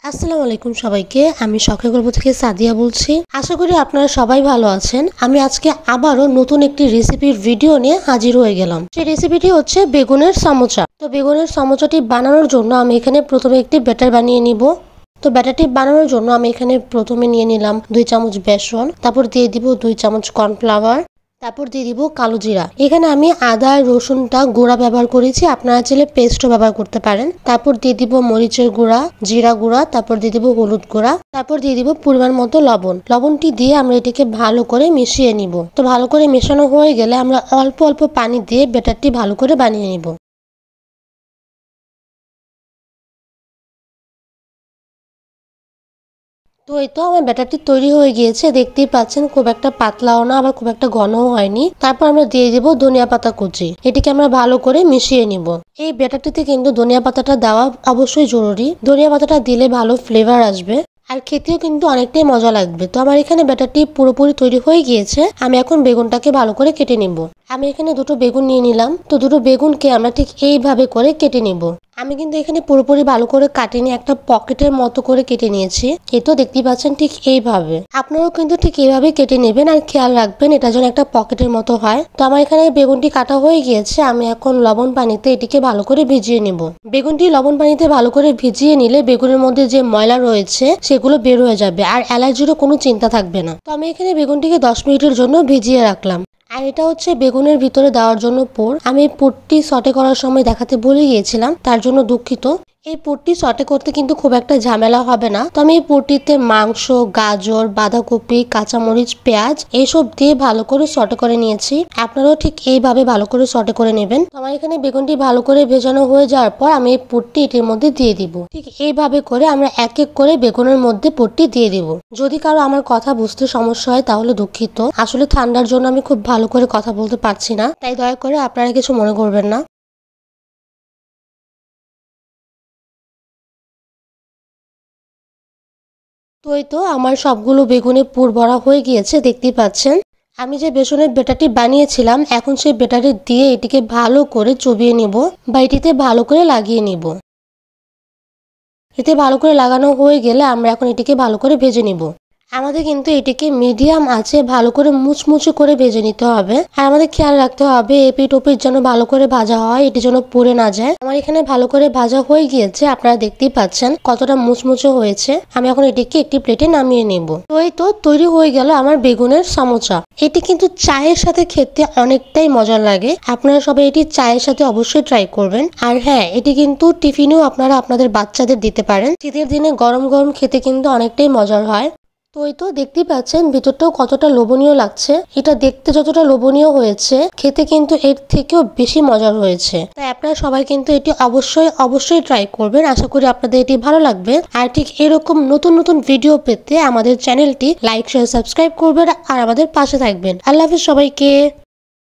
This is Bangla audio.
আসসালামু আলাইকুম সবাইকে। আমি শখের গল্প থেকে সাদিয়া বলছি। আশা করি আপনারা সবাই ভালো আছেন। আমি আজকে আবারও নতুন একটি রেসিপির ভিডিও নিয়ে হাজির হয়ে গেলাম। সেই রেসিপিটি হচ্ছে বেগুনের সমোচা। তো বেগুনের সমোচাটি বানানোর জন্য আমি এখানে প্রথমে একটি ব্যাটার বানিয়ে নিব। তো ব্যাটারটি বানানোর জন্য আমি এখানে প্রথমে নিয়ে নিলাম 2 চামচ বেসন, তারপর দিয়ে দিব 2 চামচ কর্নফ্লাওয়ার, তারপর দিয়ে দিব কালো জিরা। এখানে আমি আদা আর রসুনটা গুঁড়া ব্যবহার করেছি, আপনারা চাইলে পেস্টও ব্যবহার করতে পারেন। তারপর দিয়ে দিব মরিচের গুঁড়া, জিরা গুঁড়া, তারপর দিয়ে দিব হলুদ গুঁড়া, তারপর দিয়ে দিব পরিমাণ মতো লবণ। লবণটি দিয়ে আমরা এটাকে ভালো করে মিশিয়ে নিব। তো ভালো করে মেশানো হয়ে গেলে আমরা অল্প অল্প পানি দিয়ে ব্যাটারটি ভালো করে বানিয়ে নিব। তো এই তো আমার ব্যাটারটি তৈরি হয়ে গিয়েছে, দেখতেই পাচ্ছেন খুব একটা পাতলাও না আবার খুব একটা ঘনও হয়নি। তারপর আমরা দিয়ে দেব ধনিয়া পাতা কুচি। এটিকে আমরা ভালো করে মিশিয়ে নিব। এই ব্যাটারটিতে কিন্তু ধনিয়া পাতাটা দেওয়া অবশ্যই জরুরি। ধনিয়া পাতাটা দিলে ভালো ফ্লেভার আসবে আর খেতেও কিন্তু অনেকটাই মজা লাগবে। তো আমার এখানে ব্যাটারটি পুরোপুরি তৈরি হয়ে গিয়েছে। আমি এখন বেগুনটাকে ভালো করে কেটে নিব। আমি এখানে দুটো বেগুন নিয়ে নিলাম। তো দুটো বেগুনকে আমরা ঠিক এইভাবে করে কেটে নিব। আমি কিন্তু এখানে পুরোপুরি ভালো করে কাটিনি, একটা পকেটের মতো করে কেটে নিয়েছি। এই তো দেখতেই পাচ্ছেন ঠিক এইভাবে। আপনারাও কিন্তু ঠিক এইভাবে কেটে নেবেন আর খেয়াল রাখবেন এটা যেন একটা পকেটের মতো হয়। তো আমার এখানে বেগুনটি কাটা হয়ে গিয়েছে। আমি এখন লবণ পানিতে এটিকে ভালো করে ভিজিয়ে নিব। বেগুনটি লবণ পানিতে ভালো করে ভিজিয়ে নিলে বেগুনের মধ্যে যে ময়লা রয়েছে সেগুলো বের হয়ে যাবে আর অ্যালার্জিরও কোনো চিন্তা থাকবে না। তো আমি এখানে বেগুনটিকে 10 মিনিটের জন্য ভিজিয়ে রাখলাম। আর এটা হচ্ছে বেগুনের ভিতরে দেওয়ার জন্য পুর। আমি পুরটি সটে করার সময় দেখাতে ভুলে গিয়েছিলাম, তার জন্য দুঃখিত। এই পুরটি সটে করতে কিন্তু খুব একটা ঝামেলা হবে না। তো আমি এই পুরটিতে মাংস, গাজর, বাঁধাকপি, কাঁচামরিচ, পেঁয়াজ এইসব দিয়ে ভালো করে সটে করে নিয়েছি। আপনারাও ঠিক এইভাবে ভালো করে সটে করে নেবেন। তো আমার এখানে বেগুনটি ভালো করে ভেজানো হয়ে যাওয়ার পর আমি এই পুরটি এটির মধ্যে দিয়ে দিব। ঠিক এইভাবে করে আমরা এক এক করে বেগুনের মধ্যে পুরটি দিয়ে দিব। যদি কারো আমার কথা বুঝতে সমস্যা হয় তাহলে দুঃখিত। আসলে ঠান্ডার জন্য আমি খুব ভালো করে কথা বলতে পারছি না, তাই দয়া করে আপনারা কিছু মনে করবেন না। তো এই তো আমার সবগুলো বেগুনে পুর ভরা হয়ে গিয়েছে, দেখতেই পাচ্ছেন। আমি যে বেসনের ব্যাটারটি বানিয়েছিলাম এখন সেই ব্যাটারি দিয়ে এটিকে ভালো করে চুবিয়ে নিব বা এটিতে ভালো করে লাগিয়ে নিব। এতে ভালো করে লাগানো হয়ে গেলে আমরা এখন এটিকে ভালো করে ভেজে নিব। আমাদের কিন্তু এটিকে মিডিয়াম আঁচে ভালো করে মুচমুচে করে ভেজে নিতে হবে। আর আমাদের খেয়াল রাখতে হবে এপিঠ ওপিঠ যেন ভালো করে ভাজা হয়, এটি যেন পুড়ে না যায়। আমার এখানে ভালো করে ভাজা হয়ে গিয়েছে, আপনারা দেখতেই পাচ্ছেন কতটা মুচমুচে হয়েছে। আমি এখন এটিকে একটি প্লেটে নামিয়ে নেব। তো এই তো তৈরি হয়ে গেল আমার বেগুনের সমোচা। এটি কিন্তু চায়ের সাথে খেতে অনেকটাই মজার লাগে। আপনারা সবাই এটি চায়ের সাথে অবশ্যই ট্রাই করবেন। আর হ্যাঁ, এটি কিন্তু টিফিনেও আপনারা আপনাদের বাচ্চাদের দিতে পারেন। শীতের দিনে গরম গরম খেতে কিন্তু অনেকটাই মজার হয়। তো এই তো দেখতেই পাচ্ছেন ভিতরটাও কতটা লোভনীয় লাগছে। এটা দেখতে যতটা লোভনীয় হয়েছে খেতে কিন্তু এর থেকেও বেশি মজার হয়েছে। তাই আপনারা সবাই কিন্তু এটি অবশ্যই অবশ্যই ট্রাই করবেন। আশা করি আপনাদের এটি ভালো লাগবে। আর ঠিক এরকম নতুন নতুন ভিডিও পেতে আমাদের চ্যানেলটি লাইক শেয়ার সাবস্ক্রাইব করবেন আর আমাদের পাশে থাকবেন। আল্লাহ হাফেজ সবাইকে।